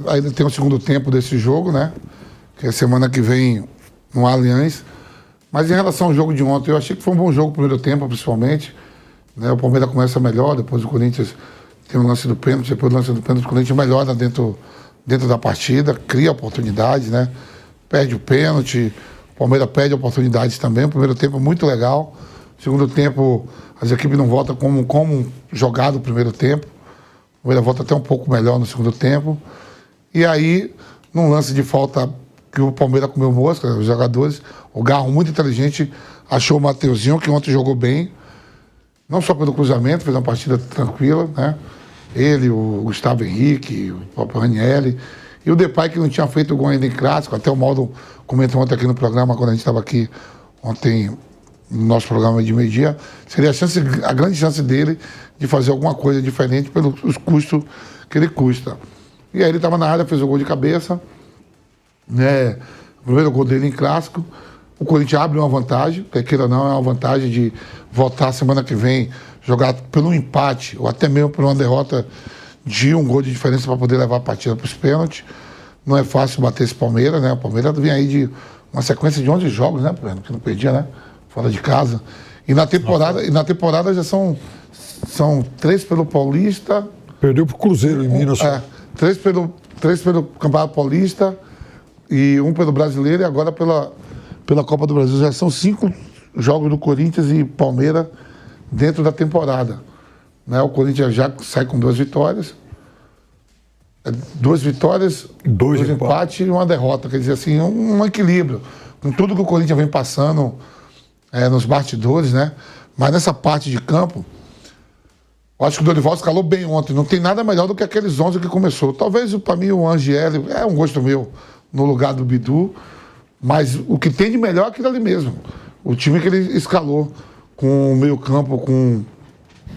Ainda tem o segundo tempo desse jogo, né? Que é semana que vem no Allianz. Mas em relação ao jogo de ontem, eu achei que foi um bom jogo no primeiro tempo, principalmente. Né? O Palmeiras começa melhor, depois o Corinthians tem o lance do pênalti, depois do lance do pênalti o Corinthians melhora dentro da partida, cria oportunidades, né? Perde o pênalti, o Palmeiras perde oportunidades também. O primeiro tempo muito legal. O segundo tempo, as equipes não voltam como jogado o primeiro tempo. O Palmeiras volta até um pouco melhor no segundo tempo. E aí, num lance de falta que o Palmeiras comeu mosca, os jogadores, o Garro, muito inteligente, achou o Mateuzinho, que ontem jogou bem, não só pelo cruzamento, fez uma partida tranquila, né? Ele, o Gustavo Henrique, o próprio Ranieri, e o Depay, que não tinha feito gol ainda em clássico, até o Maldo comentou ontem aqui no programa, quando a gente estava aqui ontem, no nosso programa de meio-dia, seria a grande chance dele de fazer alguma coisa diferente pelos custos que ele custa. E aí ele estava na área, fez o gol de cabeça, né? O primeiro gol dele em clássico. O Corinthians abre uma vantagem, quer queira ou não, é uma vantagem de voltar semana que vem, jogar pelo empate, ou até mesmo por uma derrota de um gol de diferença para poder levar a partida para os pênaltis. Não é fácil bater esse Palmeiras, né? O Palmeiras vem aí de uma sequência de 11 jogos, né, que não perdia, né? Fora de casa. E na temporada já são 3 pelo Paulista. Perdeu pro Cruzeiro em Minas. 3 pelo Campeonato Paulista e 1 pelo Brasileiro e agora pela Copa do Brasil. Já são 5 jogos do Corinthians e Palmeiras dentro da temporada. Né? O Corinthians já sai com 2 vitórias. 2 vitórias, 2 empates e uma derrota. Quer dizer, assim, um equilíbrio. Com tudo que o Corinthians vem passando nos bastidores, né? Mas nessa parte de campo, eu acho que o Dorival escalou bem ontem. Não tem nada melhor do que aqueles 11 que começou. Talvez, para mim, o Angeli, é um gosto meu, no lugar do Bidu. Mas o que tem de melhor é aquilo ali mesmo. O time que ele escalou com o meio-campo, com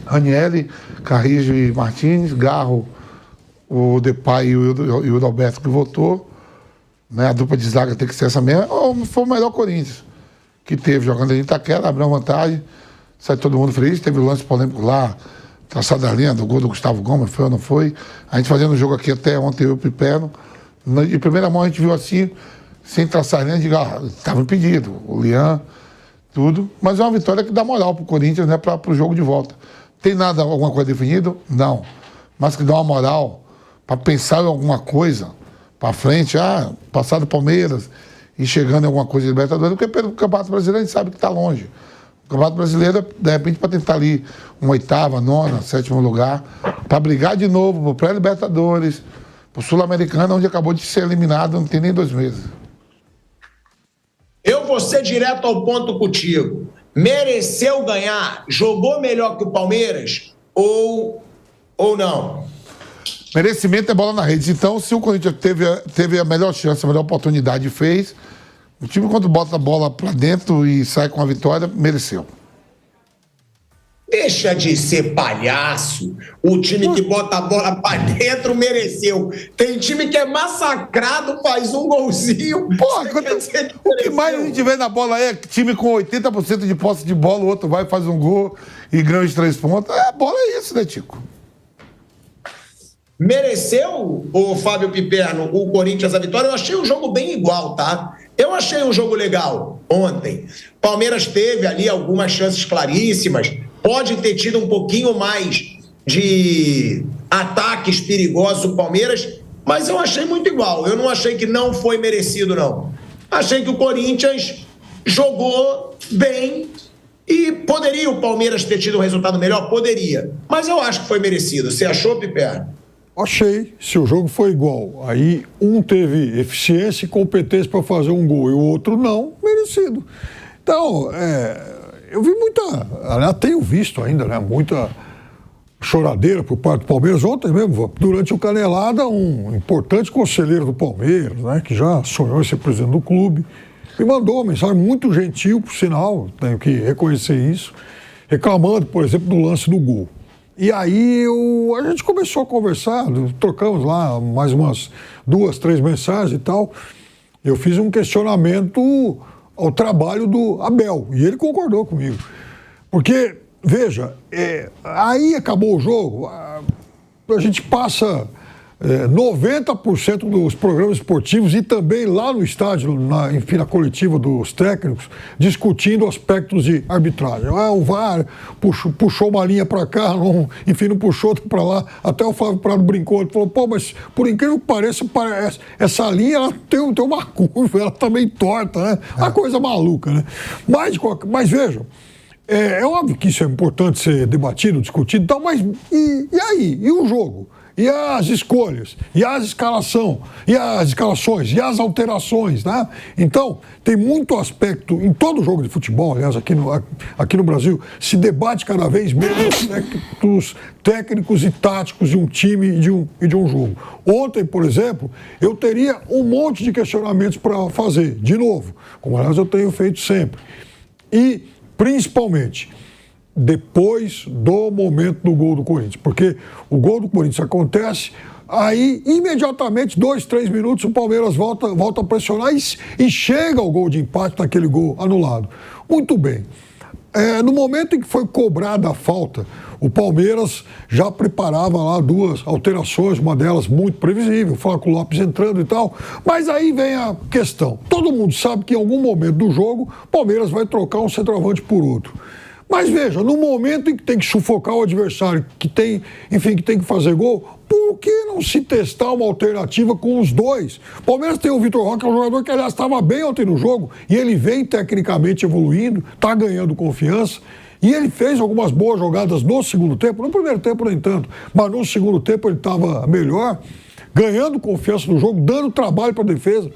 Ranieri, Carrijo e Martins, Garro, o Depay e o Adalberto que voltou. Né? A dupla de zaga tem que ser essa mesma. Foi o melhor Corinthians que teve jogando ali em Itaquera, abriu uma vantagem, sai todo mundo feliz. Teve o lance polêmico lá, traçado a linha do gol do Gustavo Gomes, foi ou não foi? A gente fazendo o jogo aqui até ontem, eu e o Pipeno. De primeira mão a gente viu assim, sem traçar a linha, estava impedido. O Lian, tudo. Mas é uma vitória que dá moral pro Corinthians, né, para o jogo de volta. Tem nada, alguma coisa definida? Não. Mas que dá uma moral para pensar em alguma coisa para frente, passar do Palmeiras e chegando em alguma coisa de Libertadores, porque pelo Campeonato Brasileiro a gente sabe que está longe. O Campeonato Brasileiro, de repente, para tentar ali uma 8ª, 9ª, 7º lugar, para brigar de novo pro pré-Libertadores, pro Sul-Americano, onde acabou de ser eliminado, não tem nem 2 meses. Eu vou ser direto ao ponto contigo. Mereceu ganhar? Jogou melhor que o Palmeiras? Ou não? Merecimento é bola na rede. Então, se o Corinthians teve a melhor chance, a melhor oportunidade fez, o time, quando bota a bola pra dentro e sai com a vitória, mereceu. Deixa de ser palhaço. O time que bota a bola pra dentro mereceu. Tem time que é massacrado, faz um golzinho. Porra, o que mais a gente vê na bola é time com 80% de posse de bola, o outro vai, faz um gol e ganha os 3 pontos. A bola é isso, né, Tico? Mereceu, o Fábio Piperno, o Corinthians a vitória? Eu achei o jogo bem igual, tá? Eu achei um jogo legal ontem. Palmeiras teve ali algumas chances claríssimas. Pode ter tido um pouquinho mais de ataques perigosos o Palmeiras, mas eu achei muito igual. Eu não achei que não foi merecido, não. Achei que o Corinthians jogou bem e poderia o Palmeiras ter tido um resultado melhor? Poderia. Mas eu acho que foi merecido. Você achou, Piperno? Achei, se o jogo foi igual, aí um teve eficiência e competência para fazer um gol e o outro não, merecido. Então, eu vi aliás, tenho visto ainda, né, muita choradeira por parte do Palmeiras. Ontem mesmo, durante o Canelada, um importante conselheiro do Palmeiras, né, que já sonhou em ser presidente do clube, me mandou uma mensagem muito gentil, por sinal, tenho que reconhecer isso, reclamando, por exemplo, do lance do gol. E aí a gente começou a conversar, trocamos lá mais umas 2, 3 mensagens e tal. Eu fiz um questionamento ao trabalho do Abel, e ele concordou comigo. Porque, veja, aí acabou o jogo, a gente passa 90% dos programas esportivos e também lá no estádio, enfim, na coletiva dos técnicos, discutindo aspectos de arbitragem. O VAR puxou uma linha para cá, enfim, não puxou outra para lá. Até o Flávio Prado brincou, ele falou, pô, mas por incrível que pareça, essa linha ela tem uma curva, ela tá meio torta, né? Uma coisa maluca, né? Mas vejam, é óbvio que isso é importante ser debatido, discutido e tal, mas e aí? E o jogo? E as escolhas? E as escalações? E as alterações, né? Então, tem muito aspecto, em todo jogo de futebol, aliás, aqui no Brasil, se debate cada vez menos aspectos técnicos e táticos de um time e de um jogo. Ontem, por exemplo, eu teria um monte de questionamentos para fazer, de novo, como aliás eu tenho feito sempre. E, principalmente, depois do momento do gol do Corinthians. Porque o gol do Corinthians acontece, aí imediatamente, 2, 3 minutos, o Palmeiras volta a pressionar e chega ao gol de empate naquele gol anulado. Muito bem. No momento em que foi cobrada a falta, o Palmeiras já preparava lá 2 alterações, uma delas muito previsível, o Flaco Lopes entrando e tal. Mas aí vem a questão. Todo mundo sabe que em algum momento do jogo, o Palmeiras vai trocar um centroavante por outro. Mas veja, no momento em que tem que sufocar o adversário, que tem que fazer gol, por que não se testar uma alternativa com os dois? O Palmeiras tem o Vitor Roque, que é um jogador que, aliás, estava bem ontem no jogo, e ele vem tecnicamente evoluindo, está ganhando confiança, e ele fez algumas boas jogadas no segundo tempo, no primeiro tempo nem tanto, mas no segundo tempo ele estava melhor, ganhando confiança no jogo, dando trabalho para a defesa,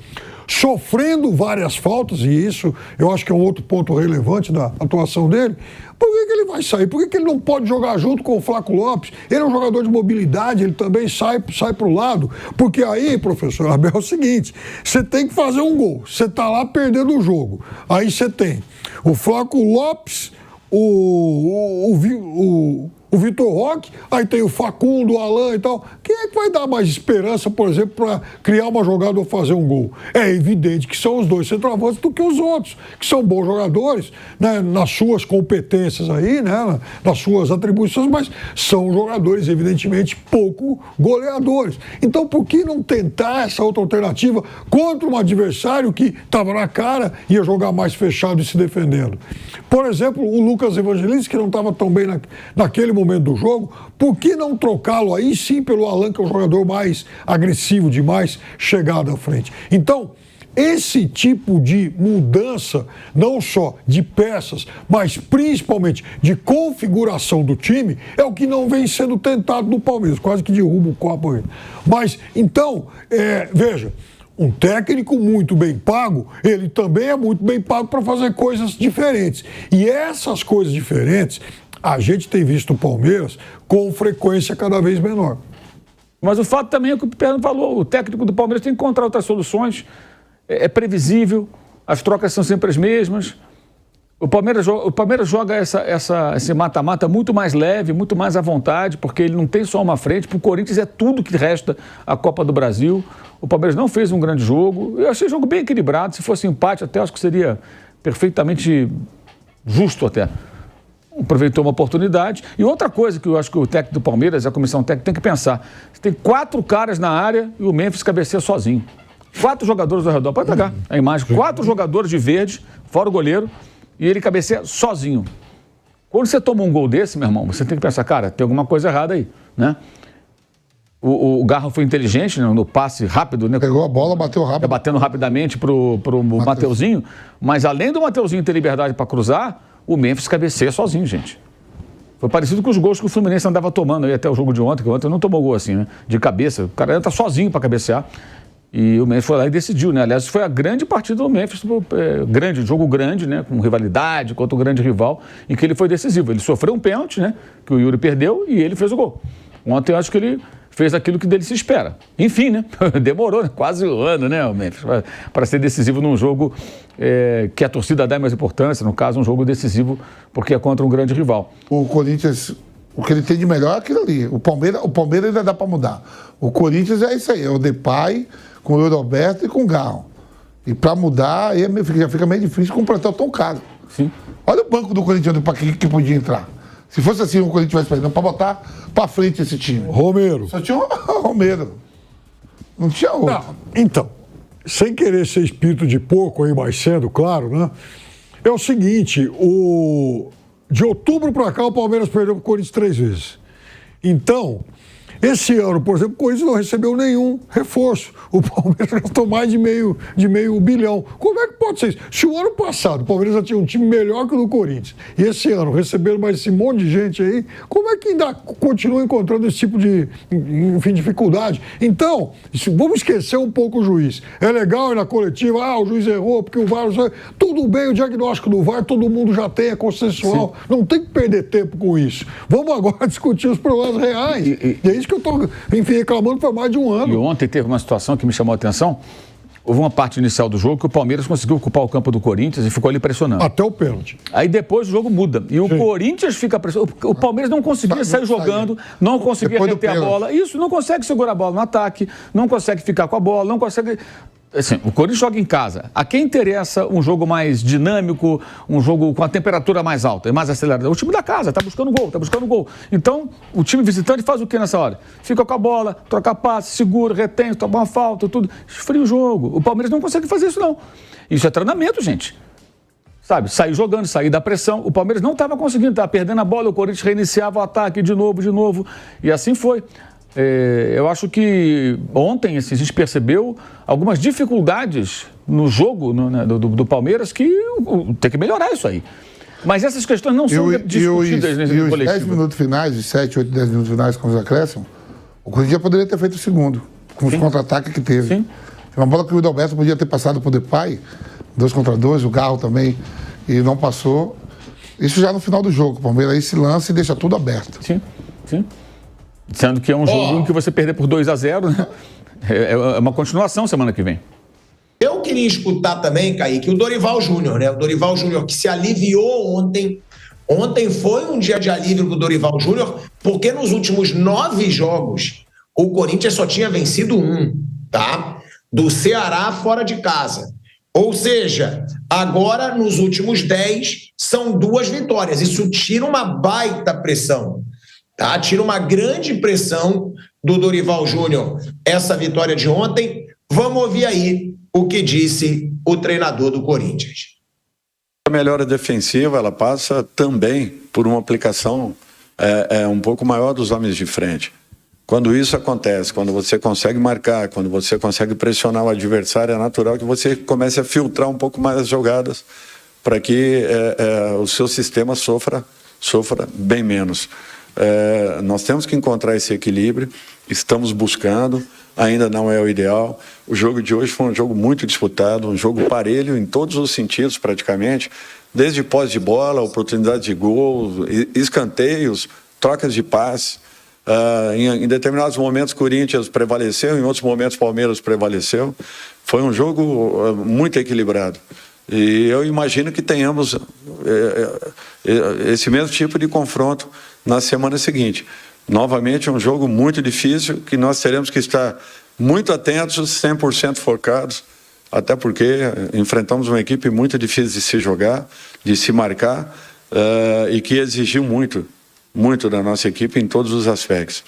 sofrendo várias faltas, e isso eu acho que é um outro ponto relevante da atuação dele. Por que ele vai sair? Por que ele não pode jogar junto com o Flaco Lopes? Ele é um jogador de mobilidade, ele também sai para o lado. Porque aí, professor Abel, é o seguinte, você tem que fazer um gol, você está lá perdendo o jogo. Aí você tem o Flaco Lopes, o Vitor Roque, aí tem o Facundo, o Alan e tal. Quem é que vai dar mais esperança, por exemplo, para criar uma jogada ou fazer um gol? É evidente que são os dois centroavantes do que os outros, que são bons jogadores, né, nas suas competências aí, né, nas suas atribuições, mas são jogadores, evidentemente, pouco goleadores. Então, por que não tentar essa outra alternativa contra um adversário que estava na cara, ia jogar mais fechado e se defendendo? Por exemplo, o Lucas Evangelista, que não estava tão bem naquele momento do jogo, por que não trocá-lo aí sim pelo Alan, que é um jogador mais agressivo, de mais chegada à frente? Então, esse tipo de mudança, não só de peças, mas principalmente de configuração do time, é o que não vem sendo tentado no Palmeiras, quase que derruba o copo aí. Mas, então, veja, um técnico muito bem pago, ele também é muito bem pago para fazer coisas diferentes. E essas coisas diferentes, a gente tem visto o Palmeiras com frequência cada vez menor. Mas o fato também é que o Piperno falou, o técnico do Palmeiras tem que encontrar outras soluções, é previsível, as trocas são sempre as mesmas. O Palmeiras joga esse mata-mata muito mais leve, muito mais à vontade, porque ele não tem só uma frente. Para o Corinthians é tudo que resta a Copa do Brasil. O Palmeiras não fez um grande jogo. Eu achei o jogo bem equilibrado. Se fosse empate, até acho que seria perfeitamente justo até. Aproveitou uma oportunidade. E outra coisa que eu acho que o técnico do Palmeiras, a comissão técnica, tem que pensar. Você tem 4 caras na área e o Memphis cabeceia sozinho. 4 jogadores ao redor. Pode pegar a imagem. 4 jogadores de verde, fora o goleiro, e ele cabeceia sozinho. Quando você toma um gol desse, meu irmão, você tem que pensar, cara, tem alguma coisa errada aí, né? O Garro foi inteligente, né, no passe rápido, né? Pegou a bola, bateu rápido. Batendo rapidamente pro Mateuzinho. Mas além do Mateuzinho ter liberdade para cruzar, o Memphis cabeceia sozinho, gente. Foi parecido com os gols que o Fluminense andava tomando aí até o jogo de ontem, que ontem não tomou gol assim, né? De cabeça. O cara entra sozinho para cabecear. E o Memphis foi lá e decidiu, né? Aliás, foi a grande partida do Memphis, jogo grande, né? Com rivalidade contra o grande rival, em que ele foi decisivo. Ele sofreu um pênalti, né? Que o Yuri perdeu e ele fez o gol. Ontem eu acho que ele fez aquilo que dele se espera. Enfim, né? Demorou, né? Quase um ano, né, o Memphis, para ser decisivo num jogo que a torcida dá mais importância, no caso, um jogo decisivo, porque é contra um grande rival. O Corinthians, o que ele tem de melhor é aquilo ali. O Palmeiras ainda dá para mudar. O Corinthians é isso aí, é o Depay com o Roberto e com o Garro. E para mudar, aí já fica meio difícil com um plantel tão caro. Sim. Olha o banco do Corinthians para que podia entrar. Se fosse assim, o Corinthians tivesse para botar para frente esse time. Romero. Só tinha o Romero. Não tinha outro. Não, então, sem querer ser espírito de porco aí mais cedo, claro, né? É o seguinte, de outubro para cá o Palmeiras perdeu para o Corinthians 3 vezes. Então, esse ano, por exemplo, o Corinthians não recebeu nenhum reforço. O Palmeiras gastou mais de meio bilhão. Como é que pode ser isso? Se o ano passado o Palmeiras já tinha um time melhor que o do Corinthians, e esse ano receberam mais esse monte de gente aí, como é que ainda continua encontrando esse tipo de, enfim, dificuldade? Então, vamos esquecer um pouco o juiz. É legal ir na coletiva, o juiz errou, porque o VAR... Tudo bem, o diagnóstico do VAR todo mundo já tem, é consensual. Sim. Não tem que perder tempo com isso. Vamos agora discutir os problemas reais. E é isso que eu estou, enfim, reclamando por mais de um ano. E ontem teve uma situação que me chamou a atenção. Houve uma parte inicial do jogo que o Palmeiras conseguiu ocupar o campo do Corinthians e ficou ali pressionando. Até o pênalti. Aí depois o jogo muda. E o Corinthians fica pressionando. O Palmeiras não conseguia sair jogando, não conseguia reter a bola. Isso, não consegue segurar a bola no ataque, não consegue ficar com a bola, não consegue... Assim, o Corinthians joga em casa. A quem interessa um jogo mais dinâmico, um jogo com a temperatura mais alta, mais acelerada? O time da casa está buscando gol. Então, o time visitante faz o que nessa hora? Fica com a bola, troca passe, segura, retém, toma uma falta, tudo. Esfria o jogo. O Palmeiras não consegue fazer isso, não. Isso é treinamento, gente. Sabe, sair jogando, sair da pressão. O Palmeiras não estava conseguindo, estava perdendo a bola, o Corinthians reiniciava o ataque de novo. E assim foi. Eu acho que ontem assim, a gente percebeu algumas dificuldades no jogo do Palmeiras que tem que melhorar isso aí. Mas essas questões não são discutidas nesse coletivo. E os 10 minutos finais, os 7, 8, 10 minutos finais com os acréscimos, o Corinthians já poderia ter feito o segundo, com os contra-ataques que teve. Sim. Uma bola que o Alberto podia ter passado por Depay, 2 contra 2, o Garro também, e não passou. Isso já no final do jogo. O Palmeiras aí se lança e deixa tudo aberto. Sim. Sendo que é um jogo em que você perder por 2-0, né? É uma continuação semana que vem. Eu queria escutar também, Kaique, o Dorival Júnior, né? O Dorival Júnior que se aliviou ontem. Ontem foi um dia de alívio para o Dorival Júnior, porque nos últimos 9 jogos o Corinthians só tinha vencido 1, tá? Do Ceará fora de casa. Ou seja, agora nos últimos 10 são 2 vitórias. Isso tira uma baita pressão. Tá? Tira uma grande pressão do Dorival Júnior essa vitória de ontem. Vamos ouvir aí o que disse o treinador do Corinthians. A melhora defensiva ela passa também por uma aplicação um pouco maior dos homens de frente. Quando isso acontece, quando você consegue marcar, quando você consegue pressionar o adversário, é natural que você comece a filtrar um pouco mais as jogadas para que o seu sistema sofra bem menos. Nós temos que encontrar esse equilíbrio, estamos buscando, ainda não é o ideal. O jogo de hoje foi um jogo muito disputado, um jogo parelho em todos os sentidos praticamente, desde posse de bola, oportunidade de gol, escanteios, trocas de passe. Em determinados momentos Corinthians prevaleceu, em outros momentos Palmeiras prevaleceu. Foi um jogo muito equilibrado. E eu imagino que tenhamos esse mesmo tipo de confronto na semana seguinte. Novamente, um jogo muito difícil, que nós teremos que estar muito atentos, 100% focados, até porque enfrentamos uma equipe muito difícil de se jogar, de se marcar, e que exigiu muito da nossa equipe em todos os aspectos.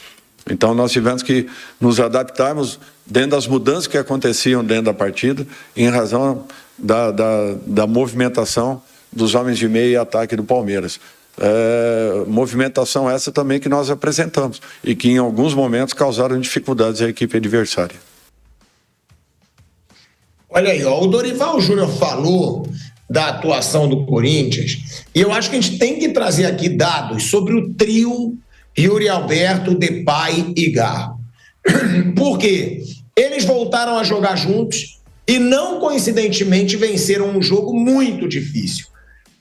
Então, nós tivemos que nos adaptarmos dentro das mudanças que aconteciam dentro da partida, em razão da movimentação dos homens de meio e ataque do Palmeiras. Movimentação essa também que nós apresentamos e que em alguns momentos causaram dificuldades à equipe adversária. Olha aí, o Dorival Júnior falou da atuação do Corinthians e eu acho que a gente tem que trazer aqui dados sobre o trio Yuri Alberto, Depay e Garro. Por quê? Eles voltaram a jogar juntos e não coincidentemente venceram um jogo muito difícil.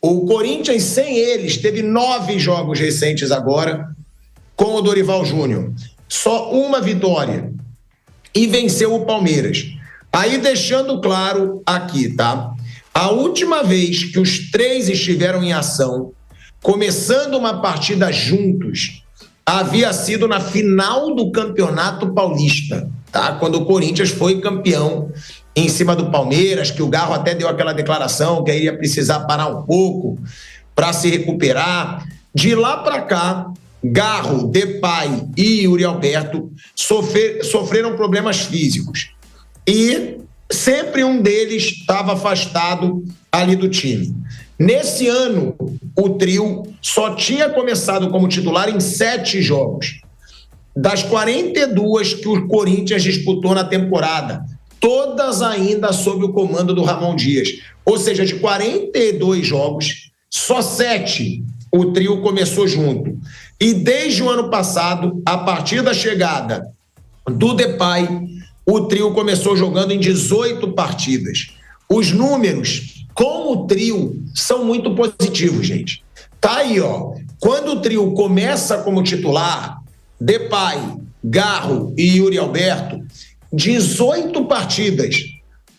O Corinthians, sem eles, teve 9 jogos recentes agora com o Dorival Júnior. Só uma vitória. E venceu o Palmeiras. Aí, deixando claro aqui, tá? A última vez que os 3 estiveram em ação, começando uma partida juntos, havia sido na final do Campeonato Paulista, tá? Quando o Corinthians foi campeão em cima do Palmeiras, que o Garro até deu aquela declaração que aí ia precisar parar um pouco para se recuperar. De lá para cá, Garro, Depay e Yuri Alberto sofreram problemas físicos. E sempre um deles estava afastado ali do time. Nesse ano, o trio só tinha começado como titular em 7 jogos. Das 42 que o Corinthians disputou na temporada, todas ainda sob o comando do Ramon Dias. Ou seja, de 42 jogos, só 7 o trio começou junto. E desde o ano passado, a partir da chegada do Depay, o trio começou jogando em 18 partidas. Os números com o trio são muito positivos, gente. Tá aí, ó. Quando o trio começa como titular, Depay, Garro e Yuri Alberto, 18 partidas,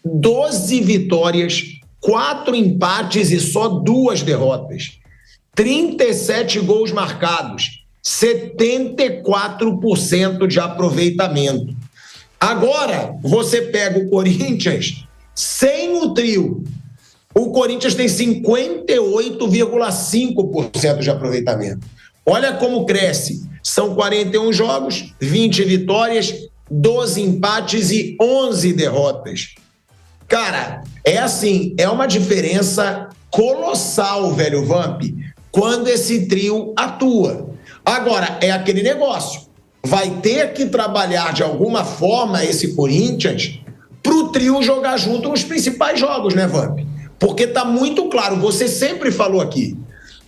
12 vitórias, 4 empates e só 2 derrotas. 37 gols marcados, 74% de aproveitamento. Agora, você pega o Corinthians sem o trio. O Corinthians tem 58,5% de aproveitamento. Olha como cresce. São 41 jogos, 20 vitórias, 12 empates e 11 derrotas. Cara, é assim, é uma diferença colossal, velho Vamp, quando esse trio atua. Agora, é aquele negócio. Vai ter que trabalhar de alguma forma esse Corinthians para o trio jogar junto nos principais jogos, né, Vamp? Porque tá muito claro, você sempre falou aqui.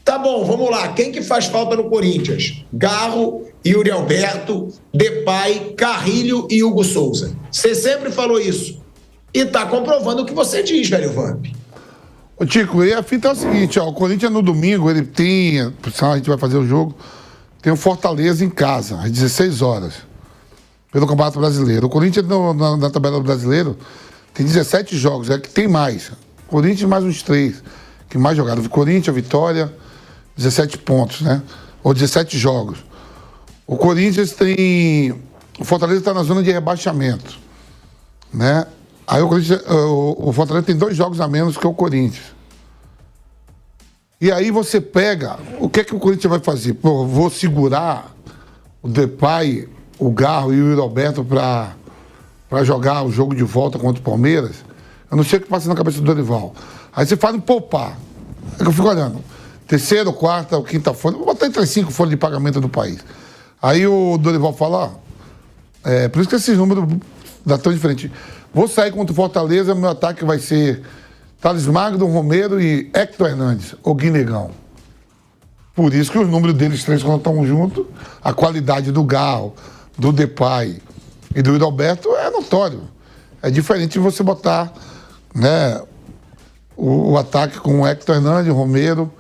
Tá bom, vamos lá. Quem que faz falta no Corinthians? Garro, Yuri Alberto, Depay, Carrilho e Hugo Souza. Você sempre falou isso. E tá comprovando o que você diz, velho Vamp. Ô, Tico, e a fita é o seguinte, ó, o Corinthians no domingo, ele tem, por sinal a gente vai fazer o jogo, tem o Fortaleza em casa, às 16 horas, pelo Campeonato Brasileiro. O Corinthians na tabela do Brasileiro tem 17 jogos, é que tem mais. Corinthians mais uns 3, que mais jogaram. Corinthians, Vitória, 17 pontos, né? Ou 17 jogos. O Corinthians tem... O Fortaleza está na zona de rebaixamento, né? Aí o Fortaleza tem 2 jogos a menos que o Corinthians. E aí você pega... O que é que o Corinthians vai fazer? Pô, vou segurar o Depay, o Garro e o Yuri Alberto para jogar o jogo de volta contra o Palmeiras? Eu não sei o que passa na cabeça do Dorival. Aí você fala em poupar. É que eu fico olhando. Terceira, quarta ou quinta folha. Vou botar entre as 5 folhas de pagamento do país. Aí o Dorival fala, por isso que esses números dão tão diferente. Vou sair contra o Fortaleza, meu ataque vai ser Thales Magno, Romero e Hector Hernandes, ou Guinegão. Por isso que os números deles 3, quando estão juntos, a qualidade do Garro, do Depay e do Yuri Alberto é notório. É diferente de você botar, né, o ataque com o Hector Hernandes, o Romero,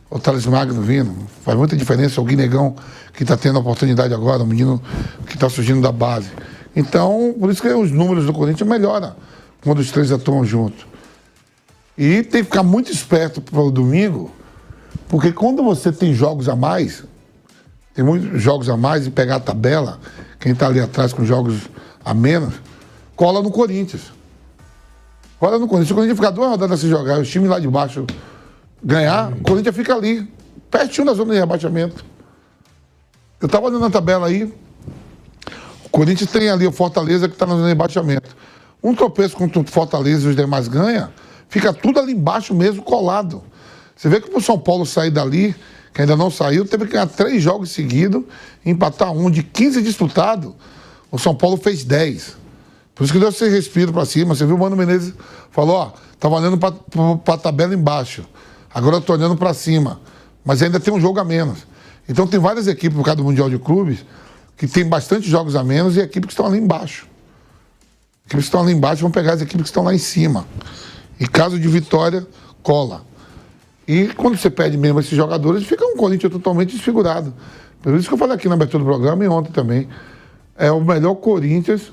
o Thales Magno vindo. Faz muita diferença. O Guinegão, que está tendo a oportunidade agora, o menino que está surgindo da base. Então, por isso que os números do Corinthians melhoram quando os 3 atuam juntos. E tem que ficar muito esperto para o domingo, porque quando você tem jogos a mais, tem muitos jogos a mais, e pegar a tabela, quem está ali atrás com jogos a menos, cola no Corinthians. Cola no Corinthians. Se o Corinthians ficar 2 rodadas sem jogar, os times lá de baixo ganhar, o Corinthians fica ali, pertinho da zona de rebaixamento. Eu estava olhando na tabela aí, o Corinthians tem ali o Fortaleza que está na zona de rebaixamento. Um tropeço contra o Fortaleza e os demais ganha, fica tudo ali embaixo mesmo, colado. Você vê que o São Paulo sair dali, que ainda não saiu, teve que ganhar 3 jogos seguidos, empatar um. De 15 disputados, o São Paulo fez 10. Por isso que deu esse respiro para cima. Você viu o Mano Menezes falou, ó, tava olhando para a tabela embaixo. Agora eu tô olhando para cima. Mas ainda tem um jogo a menos. Então tem várias equipes, por causa do Mundial de Clubes, que tem bastante jogos a menos e equipes que estão ali embaixo. Equipes que estão ali embaixo vão pegar as equipes que estão lá em cima. E caso de vitória, cola. E quando você perde mesmo esses jogadores, fica um Corinthians totalmente desfigurado. Por isso que eu falei aqui na abertura do programa e ontem também. É o melhor Corinthians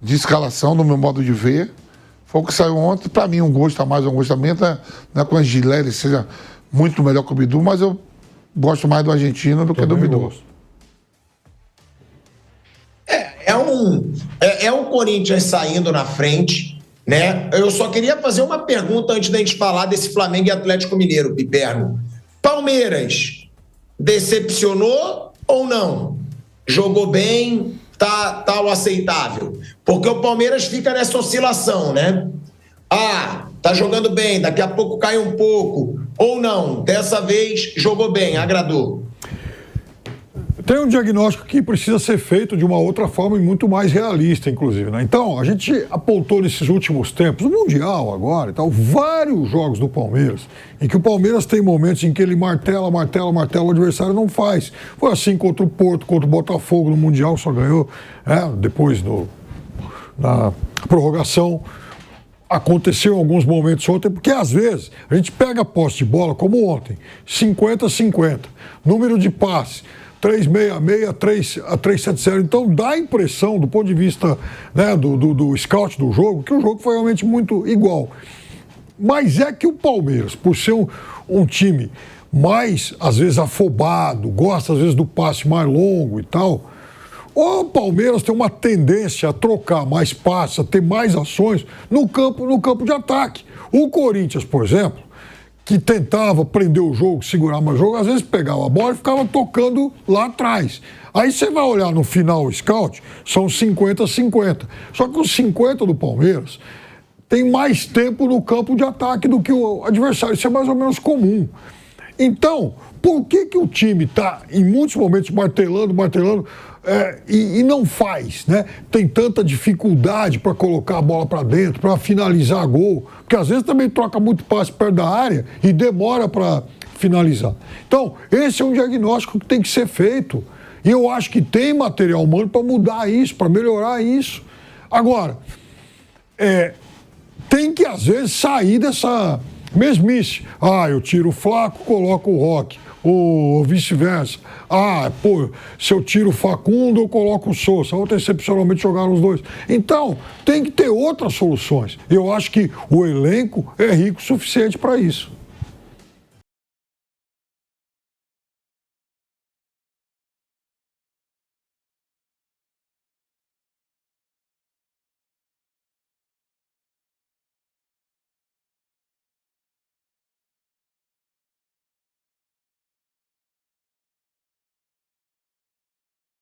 de escalação, no meu modo de ver. Foi o que saiu ontem. Para mim, um gosto a mais, um gosto a menos. Não é com o Gileri seja muito melhor que o Bidu, mas eu gosto mais do argentino do que do Bidu. É um Corinthians saindo na frente, né? Eu só queria fazer uma pergunta antes da gente falar desse Flamengo e Atlético Mineiro, Piperno. Palmeiras decepcionou ou não? Jogou bem, tá o aceitável? Porque o Palmeiras fica nessa oscilação, né? Ah, tá jogando bem, daqui a pouco cai um pouco. Ou não, dessa vez jogou bem, agradou. Tem um diagnóstico que precisa ser feito de uma outra forma e muito mais realista, inclusive, né? Então, a gente apontou nesses últimos tempos, no Mundial agora e tal, vários jogos do Palmeiras, em que o Palmeiras tem momentos em que ele martela, o adversário não faz. Foi assim contra o Porto, contra o Botafogo no Mundial, só ganhou depois na prorrogação. Aconteceu em alguns momentos ontem, porque às vezes a gente pega a posse de bola, como ontem, 50-50, número de passes, 366 a 370. Então dá a impressão, do ponto de vista, né, do scout do jogo, que o jogo foi realmente muito igual. Mas é que o Palmeiras, por ser um time mais, às vezes, afobado, gosta, às vezes, do passe mais longo e tal, o Palmeiras tem uma tendência a trocar mais passes, a ter mais ações no campo de ataque. O Corinthians, por exemplo, que tentava prender o jogo, segurar mais o jogo, às vezes pegava a bola e ficava tocando lá atrás. Aí você vai olhar no final o scout, são 50-50. Só que os 50 do Palmeiras tem mais tempo no campo de ataque do que o adversário. Isso é mais ou menos comum. Então, por que o time está, em muitos momentos, martelando, e não faz, né? Tem tanta dificuldade para colocar a bola para dentro, para finalizar gol, porque às vezes também troca muito passe perto da área e demora para finalizar. Então, esse é um diagnóstico que tem que ser feito. E eu acho que tem material humano para mudar isso, para melhorar isso. Agora, tem que, às vezes, sair dessa mesmice. Ah, eu tiro o Flaco, coloco o Roque. Ou vice-versa. Ah, pô, se eu tiro o Facundo, eu coloco o Sousa. Ontem, excepcionalmente, jogaram os dois. Então, tem que ter outras soluções. Eu acho que o elenco é rico o suficiente para isso.